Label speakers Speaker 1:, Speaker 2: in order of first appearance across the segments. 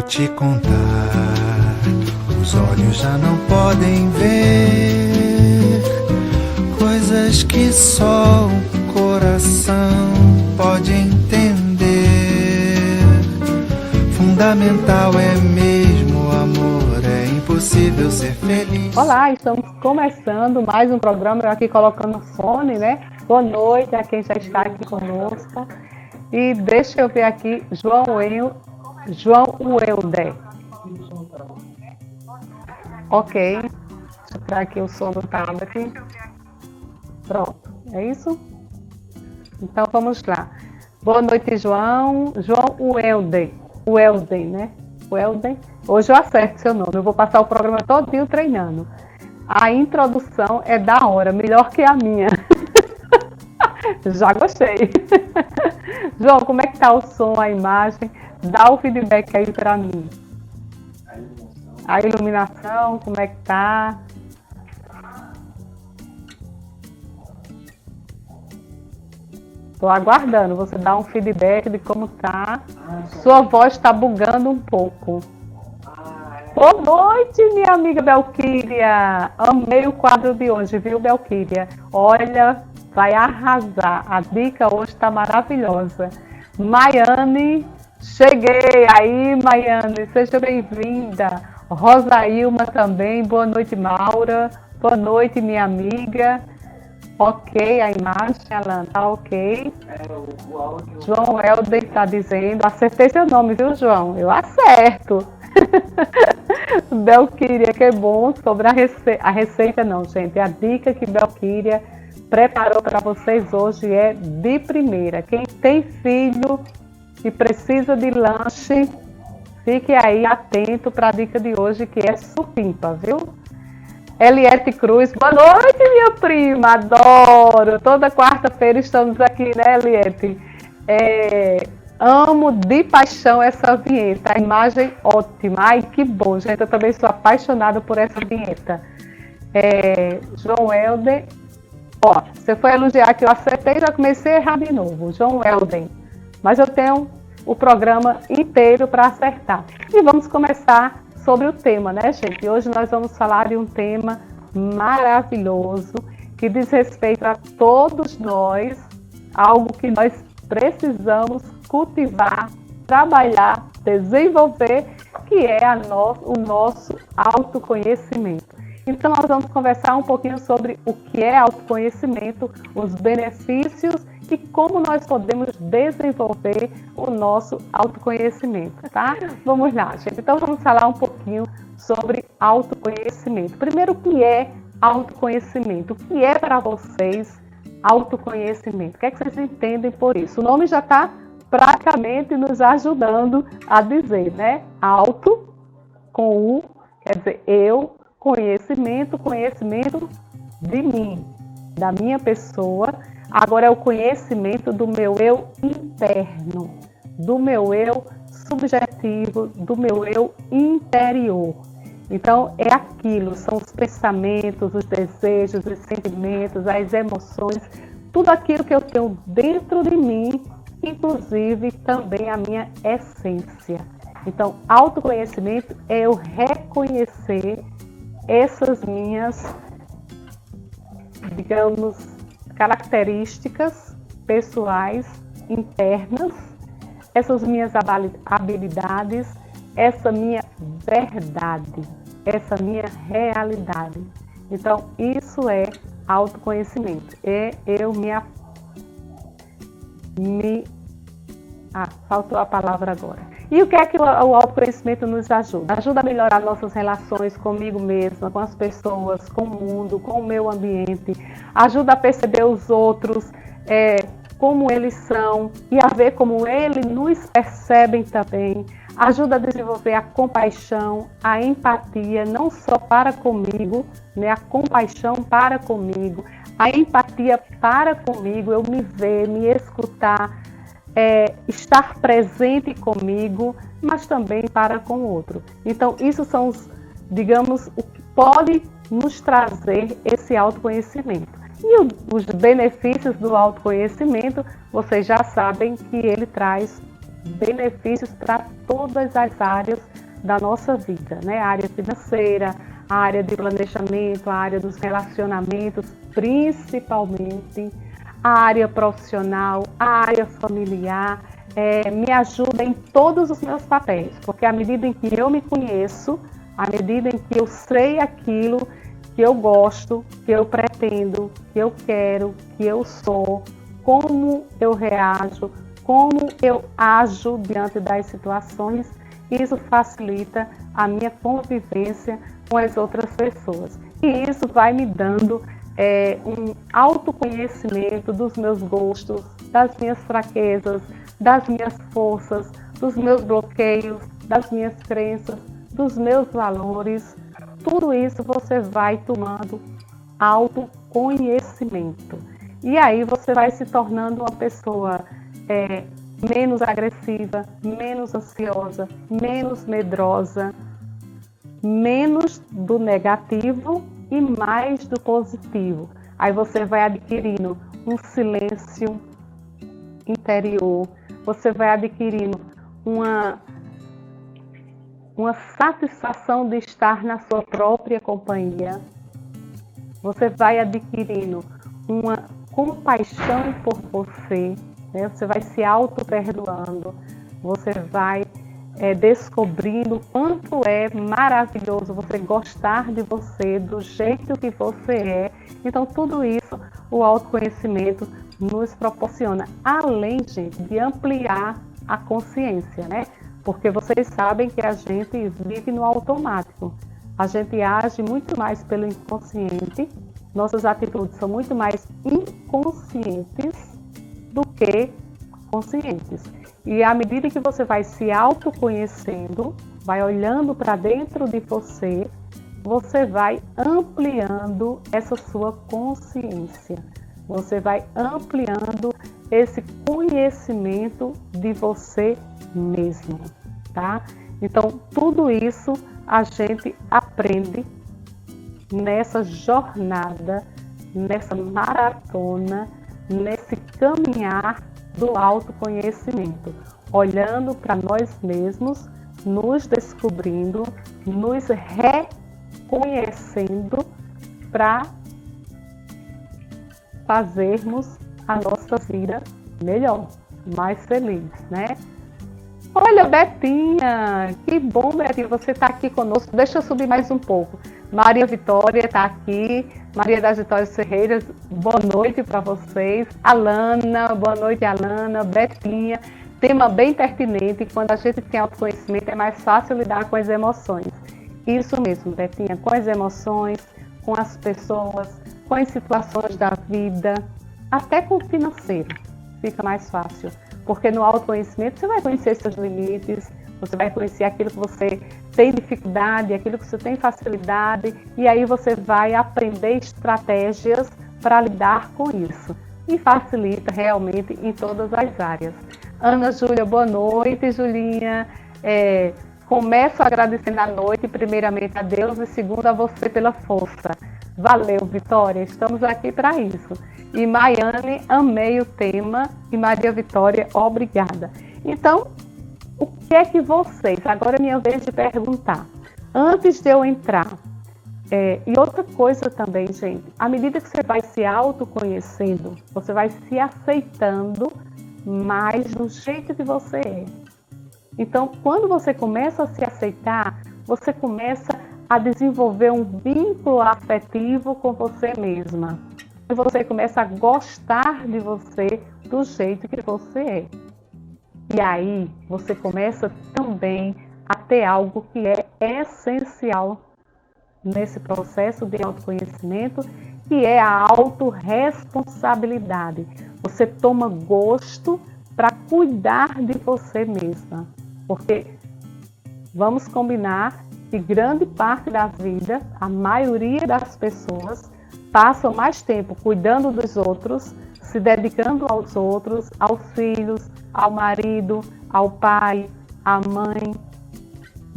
Speaker 1: te contar, os olhos já não podem ver coisas que só o coração pode entender. Fundamental é mesmo o amor, é impossível ser feliz.
Speaker 2: Olá, estamos começando mais um programa, eu aqui colocando fone, né? Boa noite a quem já está aqui conosco. E deixa eu ver aqui, João Welder. Ok, deixa eu tirar aqui o som do tablet. Pronto, é isso? Então vamos lá. Boa noite, João Welder. Welden, né? Welden. Hoje eu acerto seu nome, eu vou passar o programa todinho treinando. A introdução é da hora, melhor que a minha. Já gostei. João, como é que tá o som, a imagem? Dá o feedback aí pra mim. A iluminação, como é que tá? Tô aguardando você dar um feedback de como tá. Sua voz está bugando um pouco. Boa noite, minha amiga Belquíria. Amei o quadro de hoje, viu, Belquíria? Olha, vai arrasar. A dica hoje está maravilhosa. Maiane, cheguei aí, Maiane. Seja bem-vinda. Rosailma também. Boa noite, Maura. Boa noite, minha amiga. Ok, a imagem, Alan, tá ok. João Helder está dizendo, acertei seu nome, viu, João? Eu acerto. Belquíria, que bom, sobre a receita não, gente. A dica que Belquíria preparou para vocês hoje é de primeira. Quem tem filho e precisa de lanche, fique aí atento para a dica de hoje, que é supimpa, viu? Eliette Cruz, boa noite, minha prima, adoro. Toda quarta-feira estamos aqui, né, Eliette? Amo de paixão essa vinheta, a imagem ótima. Ai, que bom, gente, eu também sou apaixonada por essa vinheta. João Helder, ó, você foi elogiar que eu acertei, já comecei a errar de novo, João Helder. Mas eu tenho o programa inteiro para acertar. E vamos começar sobre o tema, né, gente? Hoje nós vamos falar de um tema maravilhoso que diz respeito a todos nós, algo que nós precisamos cultivar, trabalhar, desenvolver, que é o nosso autoconhecimento. Então nós vamos conversar um pouquinho sobre o que é autoconhecimento, os benefícios e como nós podemos desenvolver o nosso autoconhecimento, tá? Vamos lá, gente. Então vamos falar um pouquinho sobre autoconhecimento. Primeiro, o que é autoconhecimento? O que é para vocês autoconhecimento? O que é que vocês entendem por isso? O nome já está praticamente nos ajudando a dizer, né? Auto, com U, quer dizer, eu, conhecimento de mim, da minha pessoa. Agora é o conhecimento do meu eu interno, do meu eu subjetivo, do meu eu interior. Então, é aquilo, são os pensamentos, os desejos, os sentimentos, as emoções, tudo aquilo que eu tenho dentro de mim, inclusive também a minha essência. Então, autoconhecimento é eu reconhecer essas minhas, digamos, características pessoais internas, essas minhas habilidades, essa minha verdade, essa minha realidade. Então, isso é autoconhecimento. Faltou a palavra agora. E o que é que o autoconhecimento nos ajuda? Ajuda a melhorar nossas relações comigo mesma, com as pessoas, com o mundo, com o meio ambiente. Ajuda a perceber os outros, como eles são e a ver como eles nos percebem também. Ajuda a desenvolver a compaixão, a empatia, não só para comigo, né? A compaixão para comigo, a empatia para comigo, eu me ver, me escutar, estar presente comigo, mas também para com o outro. Então, isso são digamos, o que pode nos trazer esse autoconhecimento. E os benefícios do autoconhecimento, vocês já sabem que ele traz benefícios para todas as áreas da nossa vida, né? A área financeira, a área de planejamento, a área dos relacionamentos, principalmente, a área profissional, a área familiar, me ajuda em todos os meus papéis, porque à medida em que eu me conheço, à medida em que eu sei aquilo que eu gosto, que eu pretendo, que eu quero, que eu sou, como eu reajo, como eu ajo diante das situações, isso facilita a minha convivência com as outras pessoas. E isso vai me dando um autoconhecimento dos meus gostos, das minhas fraquezas, das minhas forças, dos meus bloqueios, das minhas crenças, dos meus valores. Tudo isso você vai tomando autoconhecimento. E aí você vai se tornando uma pessoa menos agressiva, menos ansiosa, menos medrosa, menos do negativo e mais do positivo. Aí você vai adquirindo um silêncio interior, você vai adquirindo uma satisfação de estar na sua própria companhia, você vai adquirindo uma compaixão por você, né? Você vai se auto-perdoando, você vai descobrindo quanto é maravilhoso você gostar de você, do jeito que você é. Então, tudo isso o autoconhecimento nos proporciona, além, gente, de ampliar a consciência, né? Porque vocês sabem que a gente vive no automático. A gente age muito mais pelo inconsciente, nossas atitudes são muito mais inconscientes do que conscientes. E à medida que você vai se autoconhecendo, vai olhando para dentro de você, você vai ampliando essa sua consciência. Você vai ampliando esse conhecimento de você mesmo, tá? Então, tudo isso a gente aprende nessa jornada, nessa maratona, nesse caminhar do autoconhecimento, olhando para nós mesmos, nos descobrindo, nos reconhecendo para fazermos a nossa vida melhor, mais feliz, né? Olha, Betinha, que bom, Betinha, você está aqui conosco. Deixa eu subir mais um pouco. Maria Vitória está aqui, Maria das Vitórias Ferreiras, boa noite para vocês. Alana, boa noite, Alana. Betinha, tema bem pertinente. Quando a gente tem autoconhecimento, é mais fácil lidar com as emoções. Isso mesmo, Betinha, com as emoções, com as pessoas, com as situações da vida, até com o financeiro, fica mais fácil. Porque no autoconhecimento você vai conhecer seus limites, você vai conhecer aquilo que você tem dificuldade, aquilo que você tem facilidade, e aí você vai aprender estratégias para lidar com isso. E facilita realmente em todas as áreas. Ana Júlia, boa noite, Julinha. Começo agradecendo a noite, primeiramente a Deus e segundo a você pela força. Valeu, Vitória, estamos aqui para isso. E Maiane, amei o tema. E Maria Vitória, obrigada. Então, o que é que vocês... Agora é minha vez de perguntar. Antes de eu entrar... e outra coisa também, gente. À medida que você vai se autoconhecendo, você vai se aceitando mais do jeito que você é. Então, quando você começa a se aceitar, você começa a desenvolver um vínculo afetivo com você mesma. E você começa a gostar de você do jeito que você é. E aí, você começa também a ter algo que é essencial nesse processo de autoconhecimento, que é a autorresponsabilidade. Você toma gosto para cuidar de você mesma. Porque vamos combinar que grande parte da vida, a maioria das pessoas, passam mais tempo cuidando dos outros, se dedicando aos outros, aos filhos, ao marido, ao pai, à mãe,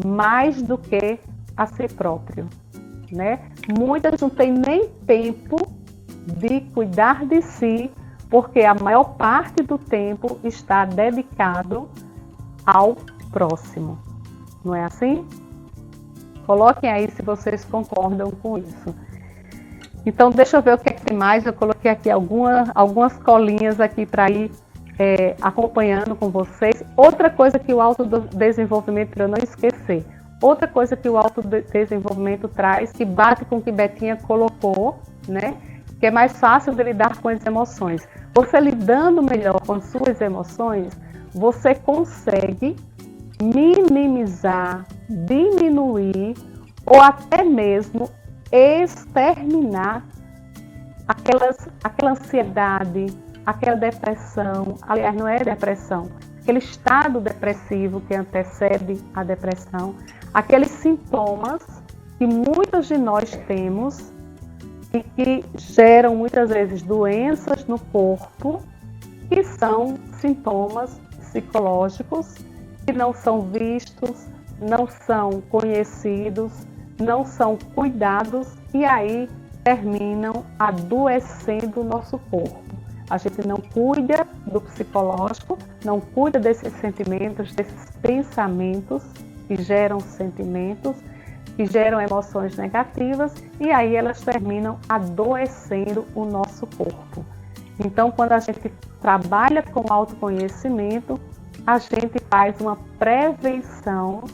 Speaker 2: mais do que a si próprio, né? Muitas não têm nem tempo de cuidar de si, porque a maior parte do tempo está dedicado ao próximo. Não é assim? Coloquem aí se vocês concordam com isso. Então, deixa eu ver o que é que tem mais. Eu coloquei aqui algumas colinhas aqui para ir acompanhando com vocês. Outra coisa que o autodesenvolvimento, para eu não esquecer, outra coisa que o autodesenvolvimento traz, que bate com o que Betinha colocou, né? Que é mais fácil de lidar com as emoções. Você lidando melhor com as suas emoções, você consegue minimizar, diminuir ou até mesmo exterminar aquela ansiedade, aquela depressão, aliás, não é depressão, aquele estado depressivo que antecede a depressão, aqueles sintomas que muitos de nós temos e que geram muitas vezes doenças no corpo, que são sintomas psicológicos que não são vistos, não são conhecidos, não são cuidados e aí terminam adoecendo o nosso corpo. A gente não cuida do psicológico, não cuida desses sentimentos, desses pensamentos que geram sentimentos, que geram emoções negativas e aí elas terminam adoecendo o nosso corpo. Então, quando a gente trabalha com autoconhecimento, a gente faz uma prevenção,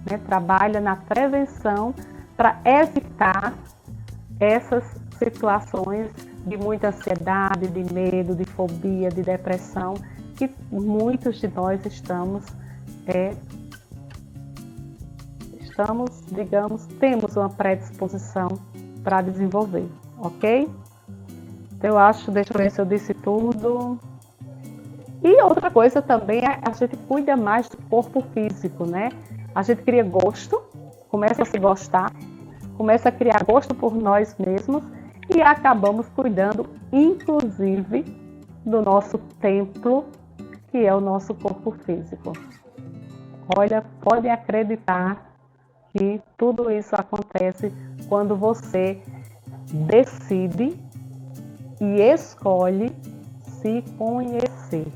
Speaker 2: né? Trabalha na prevenção para evitar essas situações de muita ansiedade, de medo, de fobia, de depressão, que muitos de nós temos uma predisposição para desenvolver, ok? Então, deixa eu ver se eu disse tudo. E outra coisa também, a gente cuida mais do corpo físico, né? A gente cria gosto, começa a se gostar, começa a criar gosto por nós mesmos e acabamos cuidando, inclusive, do nosso templo, que é o nosso corpo físico. Olha, podem acreditar que tudo isso acontece quando você decide e escolhe se conhecer.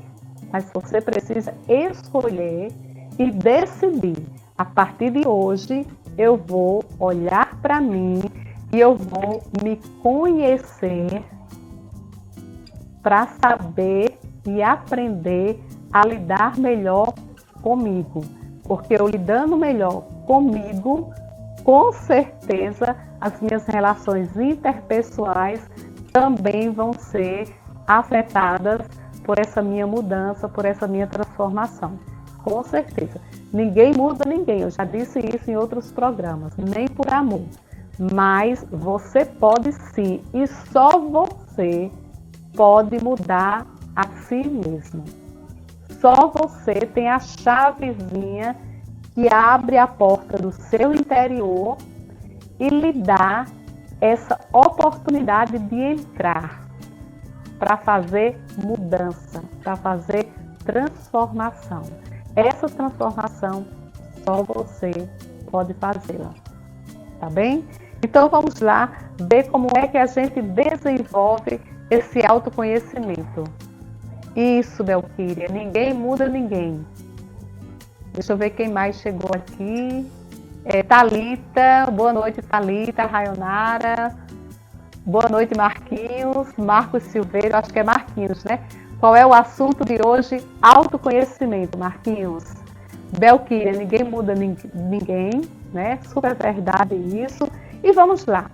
Speaker 2: Mas você precisa escolher e decidir. A partir de hoje, eu vou olhar para mim e eu vou me conhecer para saber e aprender a lidar melhor comigo. Porque eu lidando melhor comigo, com certeza as minhas relações interpessoais também vão ser afetadas por essa minha mudança, por essa minha transformação. Com certeza. Ninguém muda ninguém, eu já disse isso em outros programas, nem por amor. Mas você pode sim, e só você pode mudar a si mesmo. Só você tem a chavezinha que abre a porta do seu interior e lhe dá essa oportunidade de entrar para fazer mudança, para fazer transformação. Essa transformação só você pode fazê-la, tá bem? Então vamos lá ver como é que a gente desenvolve esse autoconhecimento. Isso, Belquíria, ninguém muda ninguém. Deixa eu ver quem mais chegou aqui. Thalita, boa noite, Thalita, Rayonara. Boa noite, Marquinhos, Marcos Silveira, acho que é Marquinhos, né? Qual é o assunto de hoje? Autoconhecimento, Marquinhos. Belquíria, ninguém muda ninguém, né? Super verdade isso. E vamos lá.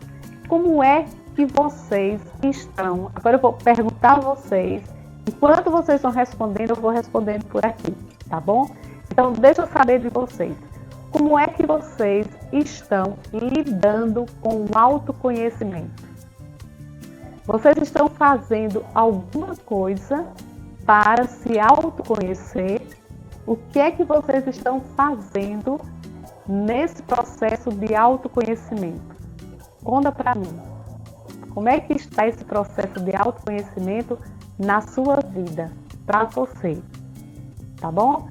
Speaker 2: Como é que vocês estão? Agora eu vou perguntar a vocês. Enquanto vocês vão respondendo, eu vou respondendo por aqui, tá bom? Então, deixa eu saber de vocês. Como é que vocês estão lidando com o autoconhecimento? Vocês estão fazendo alguma coisa para se autoconhecer? O que é que vocês estão fazendo nesse processo de autoconhecimento? Conta para mim. Como é que está esse processo de autoconhecimento na sua vida, para você? Tá bom?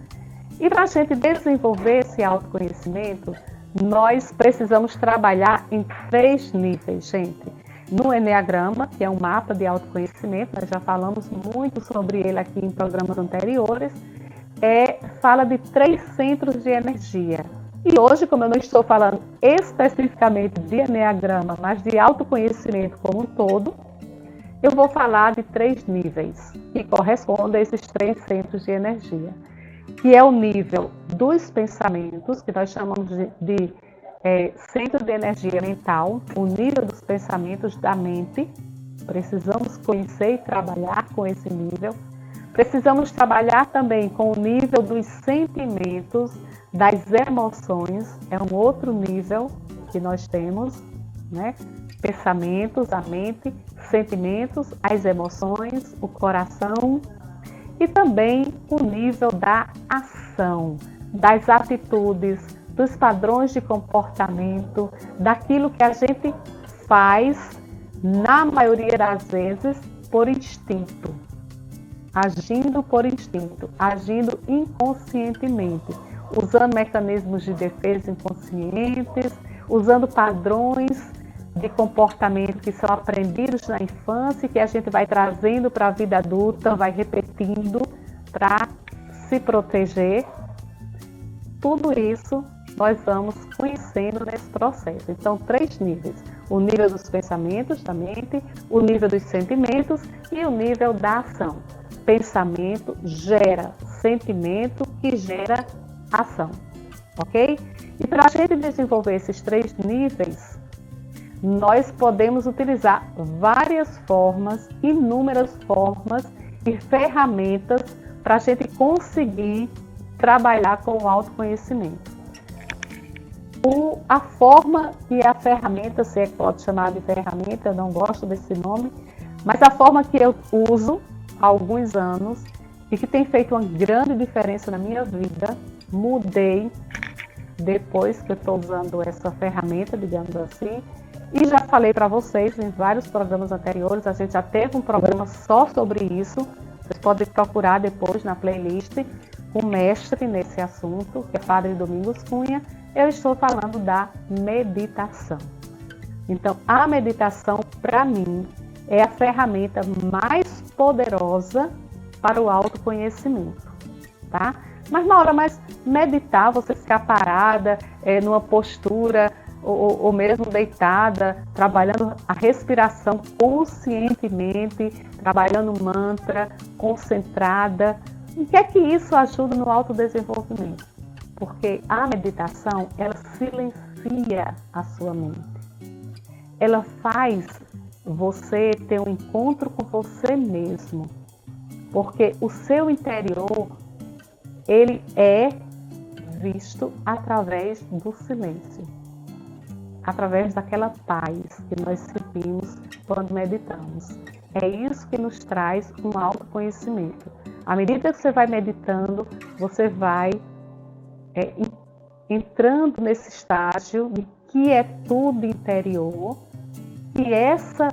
Speaker 2: E para a gente desenvolver esse autoconhecimento, nós precisamos trabalhar em 3 níveis, gente. No Enneagrama, que é um mapa de autoconhecimento, nós já falamos muito sobre ele aqui em programas anteriores, fala de 3 centros de energia. E hoje, como eu não estou falando especificamente de Enneagrama, mas de autoconhecimento como um todo, eu vou falar de 3 níveis que correspondem a esses 3 centros de energia, que é o nível dos pensamentos, que nós chamamos de centro de energia mental, o nível dos pensamentos da mente. Precisamos conhecer e trabalhar com esse nível. Precisamos trabalhar também com o nível dos sentimentos, das emoções, é um outro nível que nós temos, né? Pensamentos, a mente, sentimentos, as emoções, o coração e também o nível da ação, das atitudes, dos padrões de comportamento, daquilo que a gente faz, na maioria das vezes, por instinto, agindo por instinto, agindo inconscientemente, usando mecanismos de defesa inconscientes, usando padrões de comportamento que são aprendidos na infância e que a gente vai trazendo para a vida adulta, vai repetindo para se proteger. Tudo isso nós vamos conhecendo nesse processo. Então, 3 níveis: o nível dos pensamentos da mente, o nível dos sentimentos e o nível da ação. Pensamento gera sentimento, que gera ação, ok? E para a gente desenvolver esses 3 níveis, nós podemos utilizar várias formas, inúmeras formas e ferramentas para a gente conseguir trabalhar com o autoconhecimento. A forma e a ferramenta, se é que pode chamar de ferramenta, eu não gosto desse nome, mas a forma que eu uso há alguns anos e que tem feito uma grande diferença na minha vida, mudei depois que eu estou usando essa ferramenta, digamos assim, e já falei para vocês em vários programas anteriores, a gente já teve um programa só sobre isso, vocês podem procurar depois na playlist, um mestre nesse assunto, que é Padre Domingos Cunha. Eu estou falando da meditação. Então, a meditação, para mim, é a ferramenta mais poderosa para o autoconhecimento, tá? Mas na hora mais meditar, você ficar parada, numa postura, ou mesmo deitada, trabalhando a respiração conscientemente, trabalhando mantra, concentrada. O que é que isso ajuda no autodesenvolvimento? Porque a meditação, ela silencia a sua mente. Ela faz você ter um encontro com você mesmo. Porque o seu interior, ele é visto através do silêncio. Através daquela paz que nós sentimos quando meditamos. É isso que nos traz um autoconhecimento. À medida que você vai meditando, você vai entrando nesse estágio de quietude interior, e essa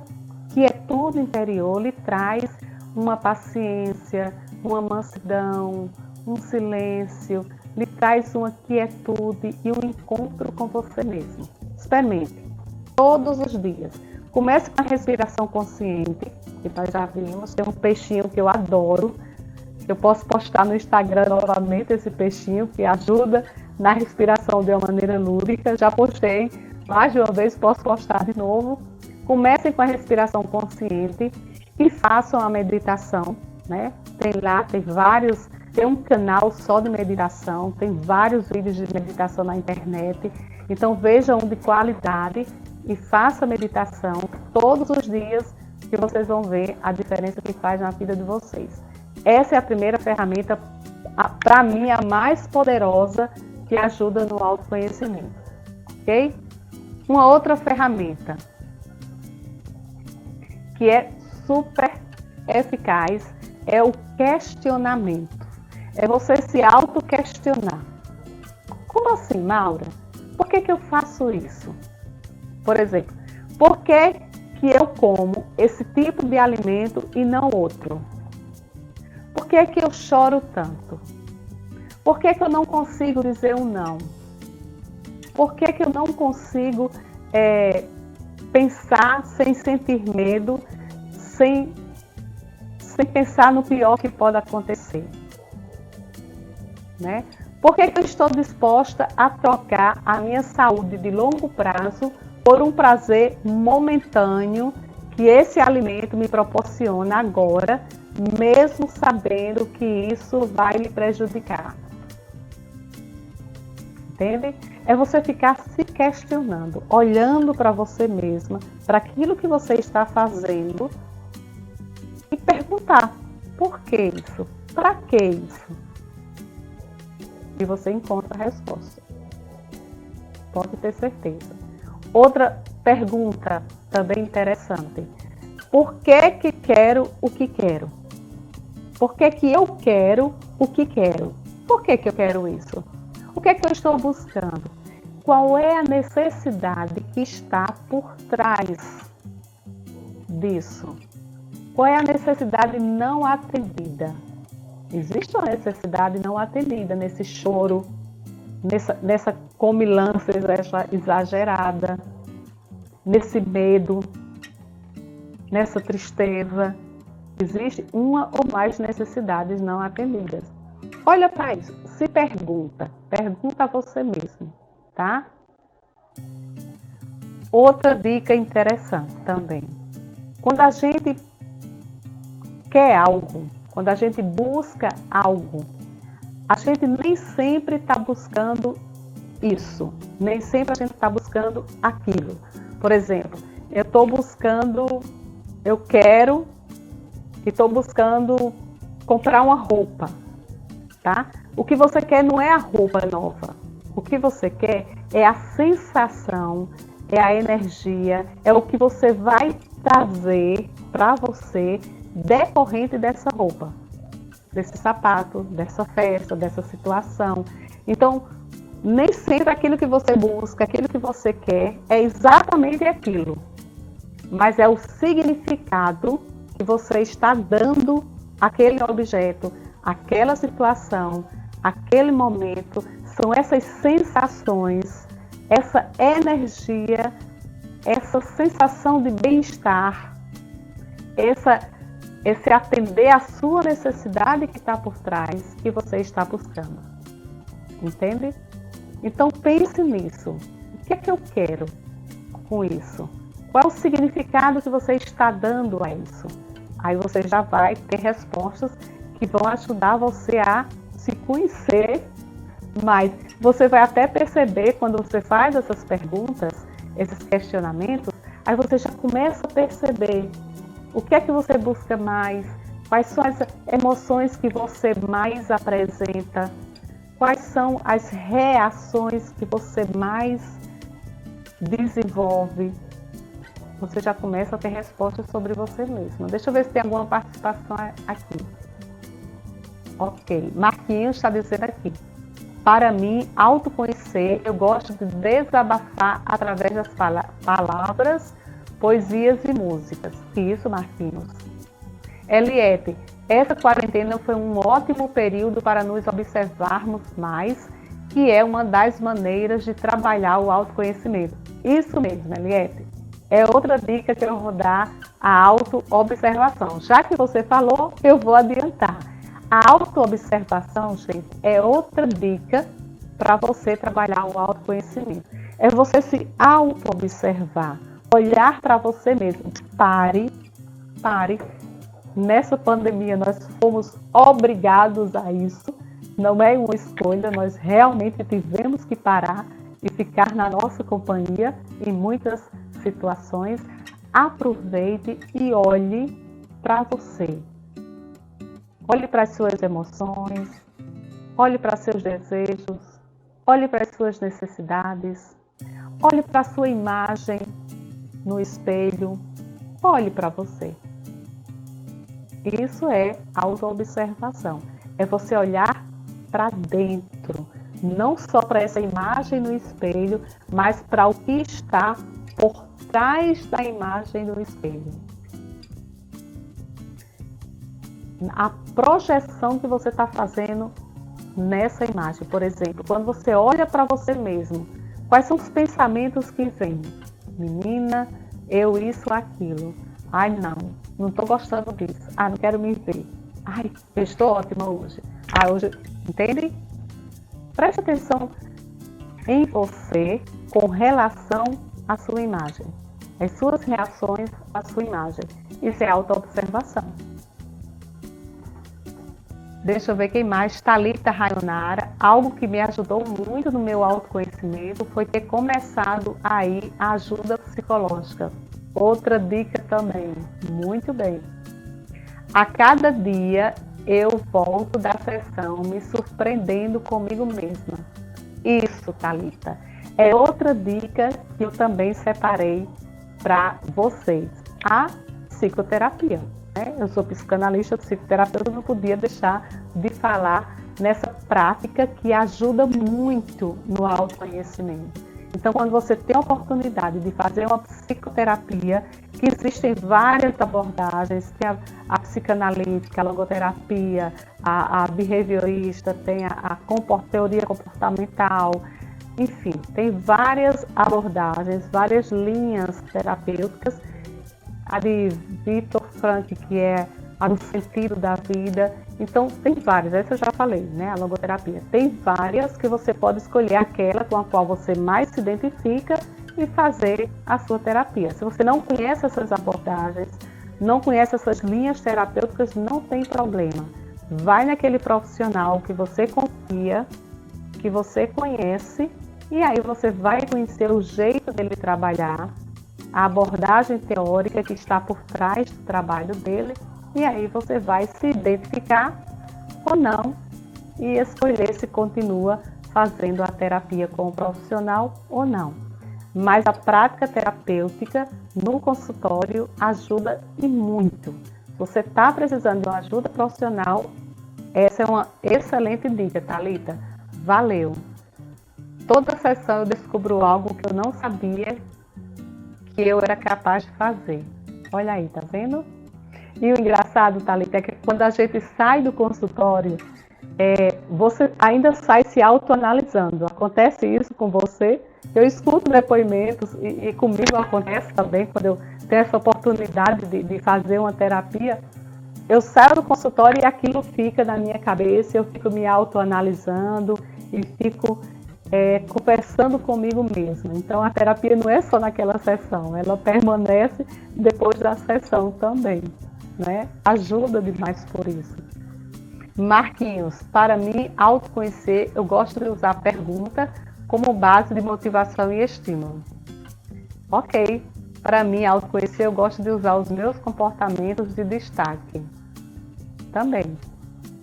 Speaker 2: quietude interior lhe traz uma paciência, uma mansidão, um silêncio, lhe traz uma quietude e um encontro com você mesmo. Experimente todos os dias. Comece com a respiração consciente, que nós já vimos. Tem um peixinho que eu adoro. Eu posso postar no Instagram novamente esse peixinho que ajuda na respiração de uma maneira lúdica. Já postei mais de uma vez, posso postar de novo. Comecem com a respiração consciente e façam a meditação, né? Tem um canal só de meditação, tem vários vídeos de meditação na internet. Então vejam de qualidade e façam a meditação todos os dias, que vocês vão ver a diferença que faz na vida de vocês. Essa é a primeira ferramenta, para mim, a mais poderosa que ajuda no autoconhecimento, ok? Uma outra ferramenta que é super eficaz é o questionamento. É você se auto-questionar. Como assim, Maura? Por que eu faço isso? Por exemplo, por que eu como esse tipo de alimento e não outro? Por que eu choro tanto? Por que eu não consigo dizer um não? Por que eu não consigo pensar sem sentir medo, sem pensar no pior que pode acontecer? Né? Por que eu estou disposta a trocar a minha saúde de longo prazo por um prazer momentâneo que esse alimento me proporciona agora, mesmo sabendo que isso vai lhe prejudicar? Entende? É você ficar se questionando, olhando para você mesma, para aquilo que você está fazendo e perguntar: por que isso? Para que isso? E você encontra a resposta. Pode ter certeza. Outra pergunta também interessante: por que que quero o que quero? Por que que eu quero o que quero? Por que que eu quero isso? O que é que eu estou buscando? Qual é a necessidade que está por trás disso? Qual é a necessidade não atendida? Existe uma necessidade não atendida nesse choro, nessa comilança exagerada, nesse medo, nessa tristeza. Existe uma ou mais necessidades não atendidas. Olha para isso, se pergunta a você mesmo, tá? Outra dica interessante também. Quando a gente quer algo, quando a gente busca algo, a gente nem sempre está buscando isso, nem sempre a gente está buscando aquilo. Por exemplo, eu quero e estou buscando comprar uma roupa, tá? O que você quer não é a roupa nova. O que você quer é a sensação, é a energia, é o que você vai trazer para você decorrente dessa roupa, desse sapato, dessa festa, dessa situação. Então, nem sempre aquilo que você busca, aquilo que você quer é exatamente aquilo, mas é o significado que você está dando àquele objeto, àquela situação, aquele momento. São essas sensações, essa energia, essa sensação de bem-estar, esse atender à sua necessidade que está por trás, que você está buscando. Entende? Então pense nisso. O que é que eu quero com isso? Qual é o significado que você está dando a isso? Aí você já vai ter respostas que vão ajudar você a se conhecer mais. Você vai até perceber, quando você faz essas perguntas, esses questionamentos, aí você já começa a perceber o que é que você busca mais, quais são as emoções que você mais apresenta, quais são as reações que você mais desenvolve. Você já começa a ter respostas sobre você mesmo. Deixa eu ver se tem alguma participação aqui. Ok, Marquinhos está dizendo aqui: para mim, autoconhecer, eu gosto de desabafar através das palavras, poesias e músicas. Isso, Marquinhos. Eliette, essa quarentena foi um ótimo período para nos observarmos mais, que é uma das maneiras de trabalhar o autoconhecimento. Isso mesmo, Eliette. É outra dica que eu vou dar, a autoobservação. Já que você falou, eu vou adiantar. A autoobservação, gente, é outra dica para você trabalhar o autoconhecimento. É você se autoobservar, olhar para você mesmo. Pare. Nessa pandemia nós fomos obrigados a isso. Não é uma escolha, nós realmente tivemos que parar e ficar na nossa companhia em muitas situações. Aproveite e olhe para você. Olhe para as suas emoções, olhe para seus desejos, olhe para as suas necessidades, olhe para a sua imagem no espelho, olhe para você. Isso é autoobservação, é você olhar para dentro, não só para essa imagem no espelho, mas para o que está por trás da imagem no espelho. A projeção que você está fazendo nessa imagem. Por exemplo, quando você olha para você mesmo, quais são os pensamentos que vêm? Menina, eu isso, aquilo. Ai, não estou gostando disso. Não quero me ver. Ai, eu estou ótima hoje. Hoje, entende? preste atenção em você com relação à sua imagem. As suas reações à sua imagem. Isso é autoobservação. Deixa eu ver quem mais. Thalita Rayonara. Algo que me ajudou muito no meu autoconhecimento foi ter começado aí a ajuda psicológica. Outra dica também. Muito bem. A cada dia eu volto da sessão me surpreendendo comigo mesma. Isso, Thalita. É outra dica que eu também separei para vocês. A psicoterapia. Eu sou psicanalista, psicoterapeuta, não podia deixar de falar nessa prática que ajuda muito no autoconhecimento. Então, quando você tem a oportunidade de fazer uma psicoterapia, que existem várias abordagens, tem a psicanalítica, a logoterapia, a behaviorista, tem a teoria comportamental, enfim, tem várias abordagens, várias linhas terapêuticas. A de Viktor Frankl, que é a do sentido da vida. Então, tem várias, essa eu já falei, né? A logoterapia. Tem várias que você pode escolher aquela com a qual você mais se identifica e fazer a sua terapia. Se você não conhece essas abordagens, não conhece essas linhas terapêuticas, não tem problema. Vai naquele profissional que você confia, que você conhece, e aí você vai conhecer o jeito dele trabalhar, a abordagem teórica que está por trás do trabalho dele, e aí você vai se identificar ou não e escolher se continua fazendo a terapia com o profissional ou não. Mas a prática terapêutica no consultório ajuda e muito. Se você está precisando de uma ajuda profissional, essa é uma excelente dica, Thalita. Valeu! Toda sessão eu descubro algo que eu não sabia que eu era capaz de fazer. Olha aí, tá vendo? E o engraçado, Thalita, é que quando a gente sai do consultório, você ainda sai se autoanalisando. Acontece isso com você? Eu escuto depoimentos e comigo acontece também, quando eu tenho essa oportunidade de fazer uma terapia, eu saio do consultório e aquilo fica na minha cabeça, eu fico me autoanalisando e fico conversando comigo mesma. Então a terapia não é só naquela sessão, ela permanece depois da sessão também, né? Ajuda demais por isso. Marquinhos, para mim, autoconhecer, eu gosto de usar a pergunta como base de motivação e estímulo. Ok, para mim, autoconhecer, eu gosto de usar os meus comportamentos de destaque. Também.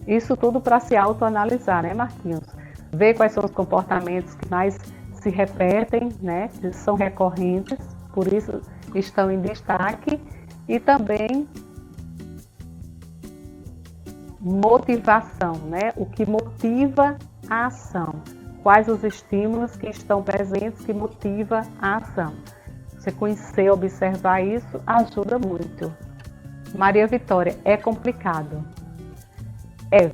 Speaker 2: Isso tudo para se autoanalisar, né, Marquinhos? Ver quais são os comportamentos que mais se repetem, né, que são recorrentes, por isso estão em destaque, e também motivação, né, o que motiva a ação, quais os estímulos que estão presentes que motiva a ação. Você conhecer, observar isso, ajuda muito. Maria Vitória, é complicado.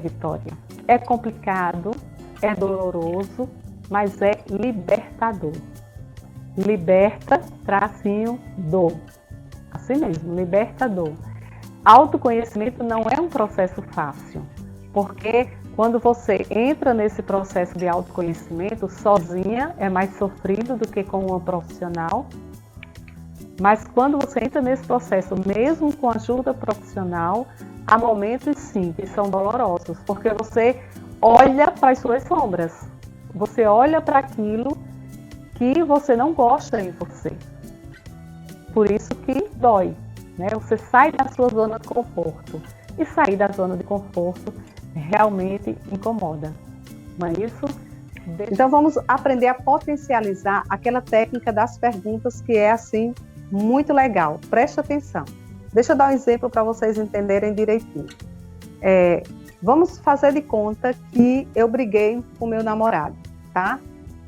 Speaker 2: Vitória, é complicado, é doloroso, mas é libertador. Liberta, tracinho, dor. Assim mesmo, libertador. Autoconhecimento não é um processo fácil, porque quando você entra nesse processo de autoconhecimento sozinha, é mais sofrido do que com uma profissional. Mas quando você entra nesse processo, mesmo com ajuda profissional, há momentos sim que são dolorosos, porque você olha para as suas sombras, você olha para aquilo que você não gosta em você. Por isso que dói, né? Você sai da sua zona de conforto, e sair da zona de conforto realmente incomoda. Não é isso? Então vamos aprender a potencializar aquela técnica das perguntas que é assim muito legal. Preste atenção. Deixa eu dar um exemplo para vocês entenderem direitinho. Vamos fazer de conta que eu briguei com meu namorado, tá?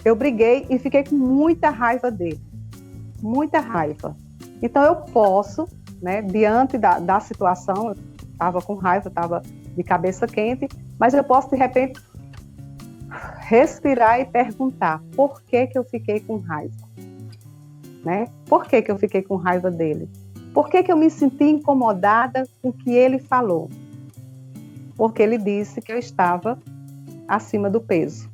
Speaker 2: Eu briguei e fiquei com muita raiva dele. Muita raiva. Então eu posso, né, diante da situação, eu estava com raiva, estava de cabeça quente, mas eu posso de repente respirar e perguntar: por que eu fiquei com raiva? Né? Por que eu fiquei com raiva dele? Por que eu me senti incomodada com o que ele falou? Porque ele disse que eu estava acima do peso.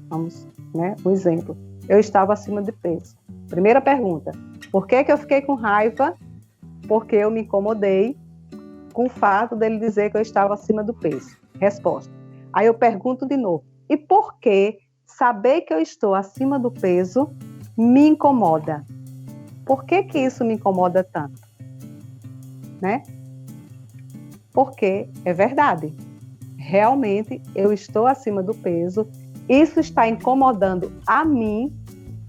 Speaker 2: Vamos, né? Um exemplo. Eu estava acima de peso. Primeira pergunta. Por que eu fiquei com raiva? Porque eu me incomodei com o fato dele dizer que eu estava acima do peso. Resposta. Aí eu pergunto de novo. E por que saber que eu estou acima do peso me incomoda? Por que isso me incomoda tanto? Né? Porque é verdade. Realmente eu estou acima do peso. Isso está incomodando a mim.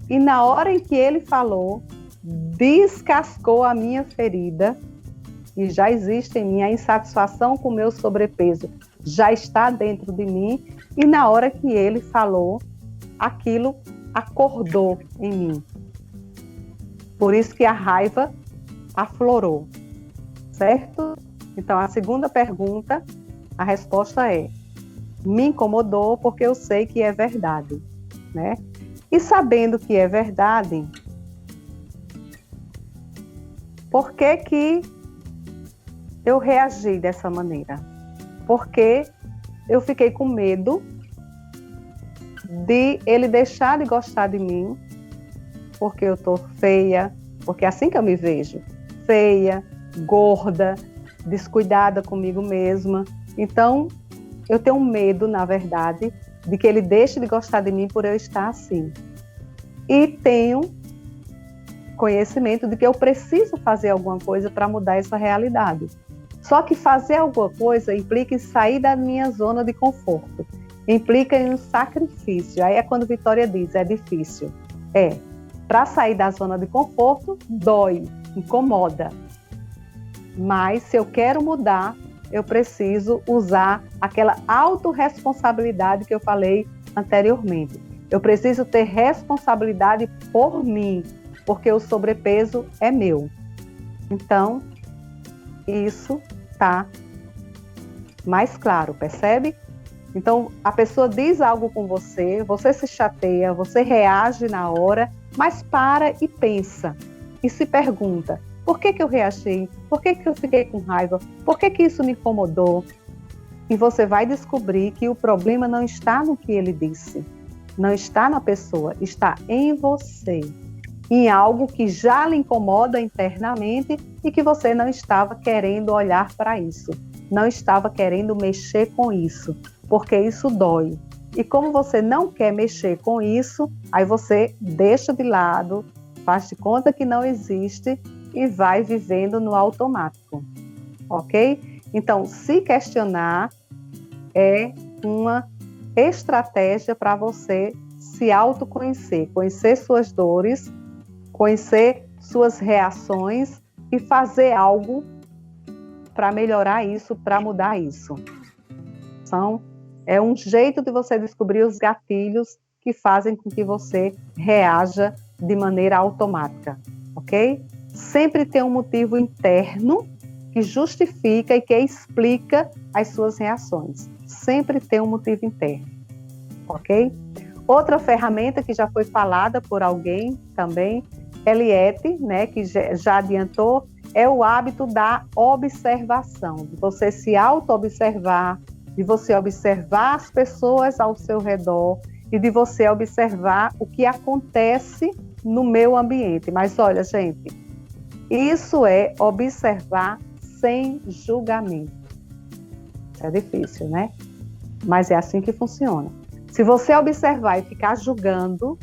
Speaker 2: E na hora em que ele falou, descascou a minha ferida. E já existe em mim a insatisfação com o meu sobrepeso. Já está dentro de mim. E na hora que ele falou, aquilo acordou em mim. Por isso que a raiva aflorou. Certo? Então, a segunda pergunta, a resposta é: me incomodou porque eu sei que é verdade, né? E sabendo que é verdade, por que eu reagi dessa maneira? Porque eu fiquei com medo de ele deixar de gostar de mim, porque eu tô feia, porque é assim que eu me vejo, feia, gorda, descuidada comigo mesma. Então, eu tenho medo, na verdade, de que ele deixe de gostar de mim por eu estar assim. E tenho conhecimento de que eu preciso fazer alguma coisa para mudar essa realidade. Só que fazer alguma coisa implica em sair da minha zona de conforto, implica em um sacrifício. Aí é quando Vitória diz, é difícil. Para sair da zona de conforto, dói, incomoda. Mas se eu quero mudar, eu preciso usar aquela autorresponsabilidade que eu falei anteriormente. Eu preciso ter responsabilidade por mim, porque o sobrepeso é meu. Então, isso está mais claro, percebe? Então, a pessoa diz algo com você, você se chateia, você reage na hora, mas para e pensa. E se pergunta, por que eu reagi? Por que eu fiquei com raiva? Por que isso me incomodou? E você vai descobrir que o problema não está no que ele disse, não está na pessoa, está em você. Em algo que já lhe incomoda internamente e que você não estava querendo olhar para isso, não estava querendo mexer com isso, porque isso dói. E como você não quer mexer com isso, aí você deixa de lado, faz de conta que não existe e vai vivendo no automático, ok? Então, se questionar é uma estratégia para você se autoconhecer, conhecer suas dores, conhecer suas reações e fazer algo para melhorar isso, para mudar isso. Então, é um jeito de você descobrir os gatilhos que fazem com que você reaja de maneira automática, ok? Sempre tem um motivo interno que justifica e que explica as suas reações. Sempre tem um motivo interno, ok? Outra ferramenta que já foi falada por alguém também, Eliette, né, que já adiantou, é o hábito da observação, de você se auto-observar, de você observar as pessoas ao seu redor e de você observar o que acontece no meu ambiente. Mas olha, gente, isso é observar sem julgamento. É difícil, né? Mas é assim que funciona. Se você observar e ficar julgando,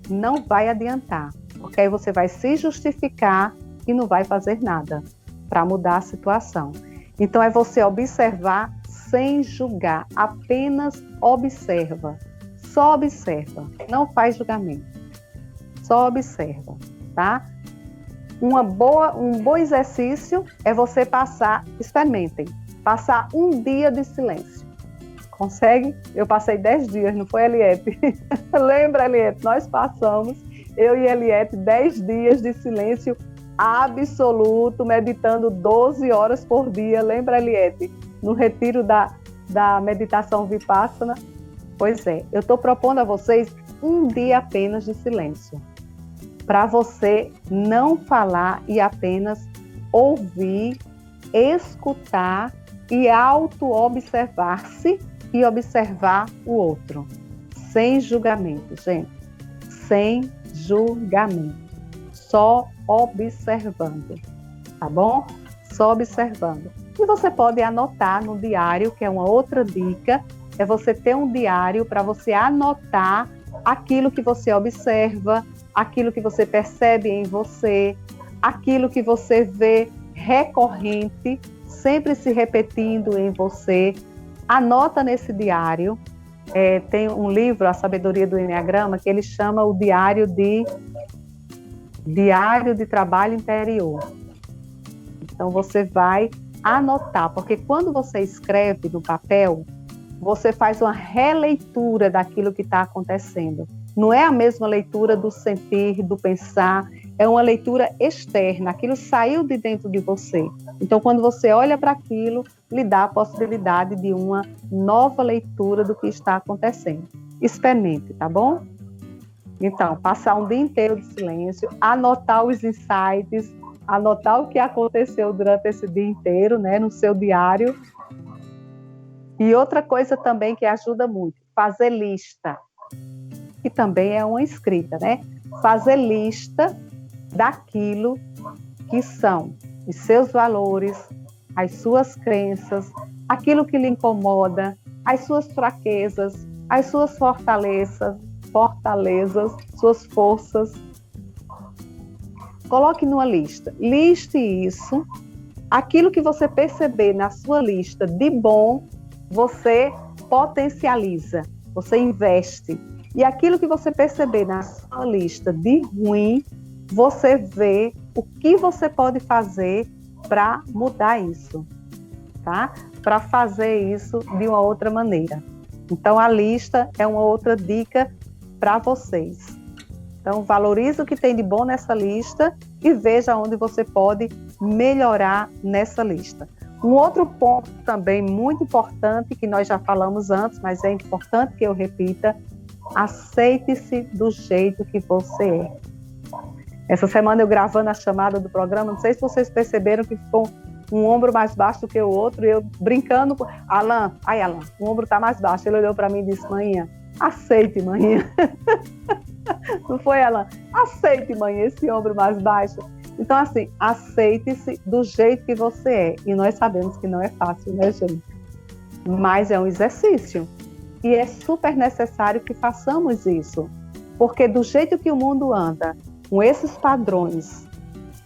Speaker 2: não vai adiantar, porque aí você vai se justificar e não vai fazer nada para mudar a situação. Então é você observar sem julgar, apenas observa, só observa, não faz julgamento, só observa, tá? Um bom exercício é você experimentem, passar um dia de silêncio. Consegue? Eu passei 10 dias, não foi, Eliette? Lembra, Eliette? Nós passamos, eu e Eliette, 10 dias de silêncio absoluto, meditando 12 horas por dia. Lembra, Eliette? No retiro da meditação Vipassana? Pois é, eu estou propondo a vocês um dia apenas de silêncio, para você não falar e apenas ouvir, escutar e auto-observar-se e observar o outro, sem julgamento, gente. Sem julgamento. Só observando, tá bom? Só observando. E você pode anotar no diário, que é uma outra dica, é você ter um diário para você anotar aquilo que você observa, aquilo que você percebe em você, aquilo que você vê recorrente, sempre se repetindo em você. Anota nesse diário. Tem um livro, A Sabedoria do Eneagrama, que ele chama o Diário de Trabalho Interior. Então você vai anotar, porque quando você escreve no papel, você faz uma releitura daquilo que está acontecendo. Não é a mesma leitura do sentir, do pensar, é uma leitura externa, aquilo saiu de dentro de você. Então, quando você olha para aquilo, lhe dá a possibilidade de uma nova leitura do que está acontecendo. Experimente, tá bom? Então, passar um dia inteiro de silêncio, anotar os insights, anotar o que aconteceu durante esse dia inteiro, né, no seu diário. E outra coisa também que ajuda muito, fazer lista, que também é uma escrita, né? Fazer lista daquilo que são os seus valores, as suas crenças, aquilo que lhe incomoda, as suas fraquezas, as suas fortalezas, suas forças. Coloque numa lista. Liste isso. Aquilo que você perceber na sua lista de bom, você potencializa, você investe. E aquilo que você perceber na sua lista de ruim, você vê o que você pode fazer para mudar isso, tá? Para fazer isso de uma outra maneira. Então, a lista é uma outra dica para vocês. Então, valorize o que tem de bom nessa lista e veja onde você pode melhorar nessa lista. Um outro ponto também muito importante, que nós já falamos antes, mas é importante que eu repita: aceite-se do jeito que você é. Essa semana eu gravando a chamada do programa, não sei se vocês perceberam que ficou um ombro mais baixo do que o outro, e eu brincando com Alan, o ombro está mais baixo. Ele olhou para mim e disse: manhã, aceite, manhã. Não foi, Alan? Aceite, manhã, esse ombro mais baixo. Então, assim, aceite-se do jeito que você é. E nós sabemos que não é fácil, né, gente? Mas é um exercício. E é super necessário que façamos isso. Porque do jeito que o mundo anda, com esses padrões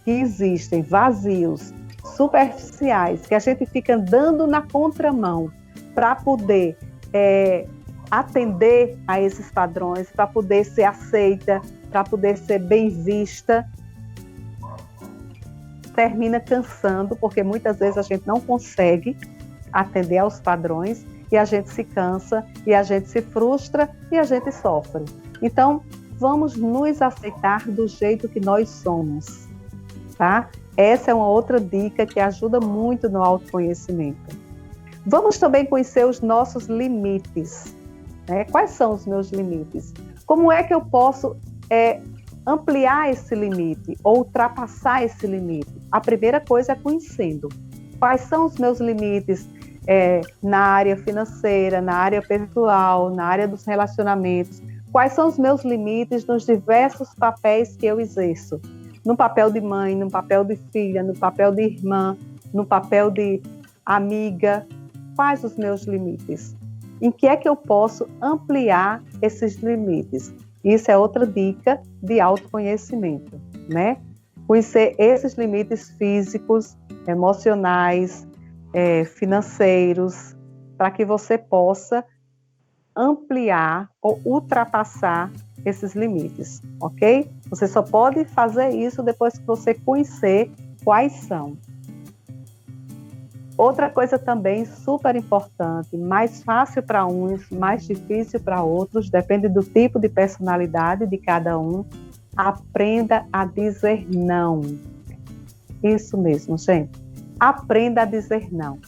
Speaker 2: que existem, vazios, superficiais, que a gente fica andando na contramão para poder atender a esses padrões, para poder ser aceita, para poder ser bem vista, termina cansando, porque muitas vezes a gente não consegue atender aos padrões e a gente se cansa, e a gente se frustra e a gente sofre. Então, vamos nos aceitar do jeito que nós somos, tá? Essa é uma outra dica que ajuda muito no autoconhecimento. Vamos também conhecer os nossos limites, né? Quais são os meus limites? Como é que eu posso ampliar esse limite ou ultrapassar esse limite? A primeira coisa é conhecendo. Quais são os meus limites na área financeira, na área pessoal, na área dos relacionamentos? Quais são os meus limites nos diversos papéis que eu exerço? No papel de mãe, no papel de filha, no papel de irmã, no papel de amiga. Quais os meus limites? Em que é que eu posso ampliar esses limites? Isso é outra dica de autoconhecimento, né? Conhecer esses limites físicos, emocionais, financeiros, para que você possa ampliar ou ultrapassar esses limites, ok? Você só pode fazer isso depois que você conhecer quais são. Outra coisa também super importante, mais fácil para uns, mais difícil para outros, depende do tipo de personalidade de cada um. Aprenda a dizer não. Isso mesmo, gente. Aprenda a dizer não.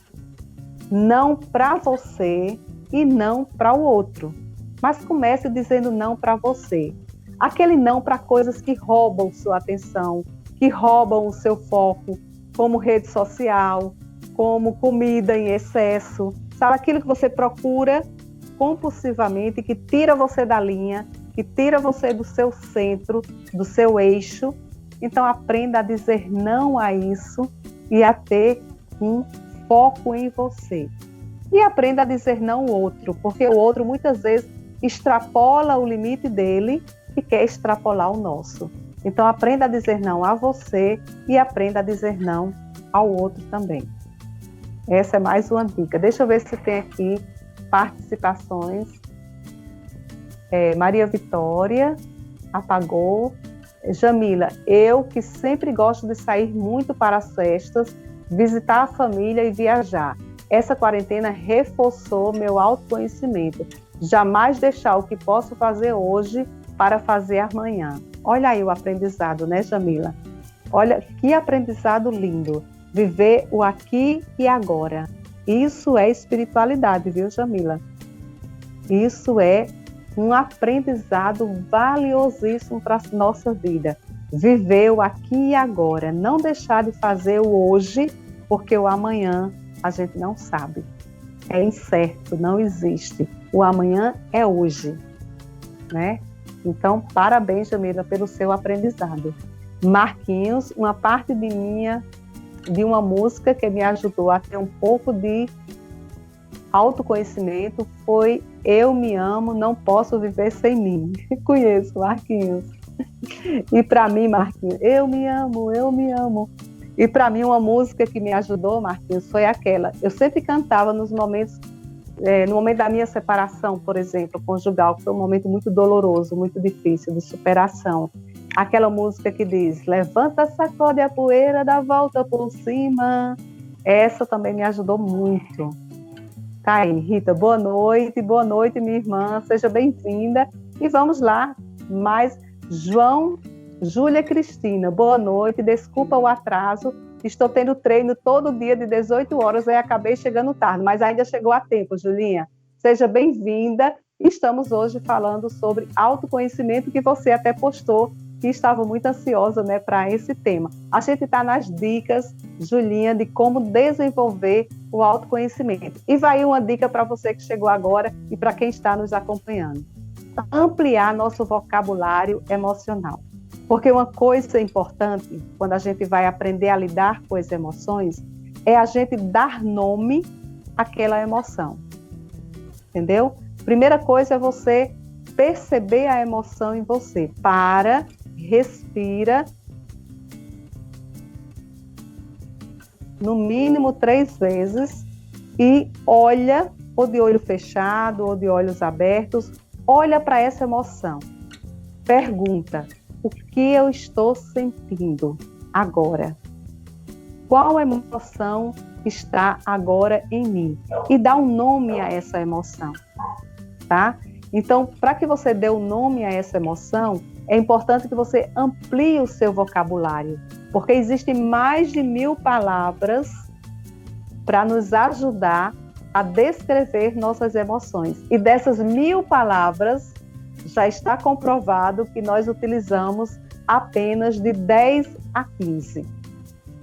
Speaker 2: Não para você e não para o outro. Mas comece dizendo não para você. Aquele não para coisas que roubam sua atenção, que roubam o seu foco, como rede social, como comida em excesso. Sabe aquilo que você procura compulsivamente, que tira você da linha, que tira você do seu centro, do seu eixo. Então aprenda a dizer não a isso e a ter um foco em você. E aprenda a dizer não ao outro, porque o outro muitas vezes extrapola o limite dele e quer extrapolar o nosso. Então aprenda a dizer não a você e aprenda a dizer não ao outro também. Essa é mais uma dica. Deixa eu ver se tem aqui participações. Maria Vitória apagou. Jamila, eu que sempre gosto de sair muito para as festas, visitar a família e viajar. Essa quarentena reforçou meu autoconhecimento. Jamais deixar o que posso fazer hoje para fazer amanhã. Olha aí o aprendizado, né, Jamila? Olha que aprendizado lindo. Viver o aqui e agora. Isso é espiritualidade, viu, Jamila? Isso é um aprendizado valiosíssimo para a nossa vida. Viver o aqui e agora. Não deixar de fazer o hoje, porque o amanhã a gente não sabe. É incerto, não existe. O amanhã é hoje, né? Então, parabéns, Jamila, pelo seu aprendizado. Marquinhos, uma parte de uma música que me ajudou a ter um pouco de autoconhecimento foi Eu Me Amo, Não Posso Viver Sem Mim. Conheço, Marquinhos. E para mim, Marquinhos, eu me amo. E para mim, uma música que me ajudou, Marquinhos, foi aquela. Eu sempre cantava nos momentos, no momento da minha separação, por exemplo, conjugal, que foi um momento muito doloroso, muito difícil, de superação. Aquela música que diz, levanta, sacode a poeira, dá volta por cima. Essa também me ajudou muito. Tá aí, Rita, boa noite, minha irmã, seja bem-vinda. E vamos lá, mais Júlia Cristina, boa noite, desculpa o atraso, estou tendo treino todo dia de 18 horas, aí acabei chegando tarde, mas ainda chegou a tempo, Julinha. Seja bem-vinda. Estamos hoje falando sobre autoconhecimento, que você até postou que estava muito ansiosa, né, para esse tema. A gente está nas dicas, Julinha, de como desenvolver o autoconhecimento. E vai uma dica para você que chegou agora e para quem está nos acompanhando. Ampliar nosso vocabulário emocional. Porque uma coisa importante, quando a gente vai aprender a lidar com as emoções, é a gente dar nome àquela emoção. Entendeu? Primeira coisa é você perceber a emoção em você. Para, respira, no mínimo 3 vezes, e olha, ou de olho fechado, ou de olhos abertos, olha para essa emoção. Pergunta, o que eu estou sentindo agora? Qual emoção está agora em mim? E dá um nome a essa emoção, tá? Então, para que você dê um nome a essa emoção, é importante que você amplie o seu vocabulário, porque existem mais de 1000 palavras para nos ajudar a descrever nossas emoções. E dessas 1000 palavras, já está comprovado que nós utilizamos apenas de 10 a 15.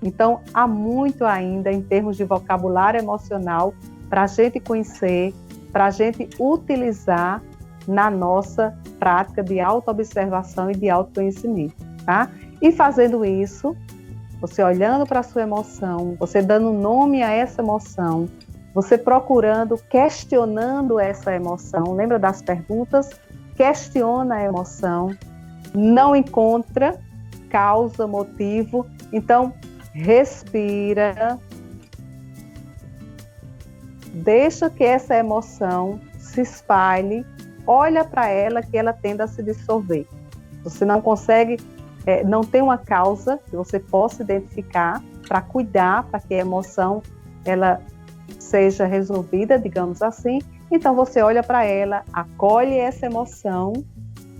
Speaker 2: Então, há muito ainda em termos de vocabulário emocional para a gente conhecer, para a gente utilizar na nossa prática de autoobservação e de autoconhecimento, tá? E fazendo isso, você olhando para a sua emoção, você dando nome a essa emoção, você procurando, questionando essa emoção, lembra das perguntas? Questiona a emoção, não encontra causa, motivo, então respira, deixa que essa emoção se espalhe, olha para ela que ela tende a se dissolver. Você não consegue, não tem uma causa que você possa identificar para cuidar, para que a emoção ela seja resolvida, digamos assim. Então você olha para ela, acolhe essa emoção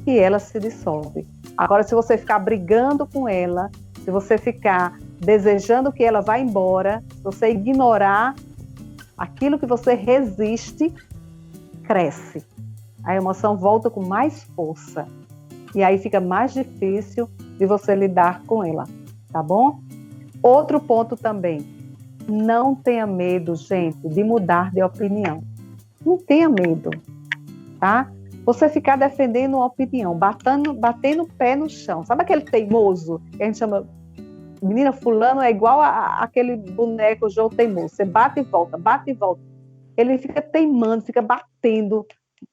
Speaker 2: e ela se dissolve. Agora, se você ficar brigando com ela, se você ficar desejando que ela vá embora, se você ignorar aquilo que você resiste, cresce. A emoção volta com mais força. E aí fica mais difícil de você lidar com ela, tá bom? Outro ponto também. Não tenha medo, gente, de mudar de opinião. Não tenha medo. tá? Você ficar defendendo uma opinião, batendo o pé no chão. Sabe aquele teimoso que a gente chama, menina, fulano é igual aquele boneco João teimoso. Você bate e volta, bate e volta. Ele fica teimando, fica batendo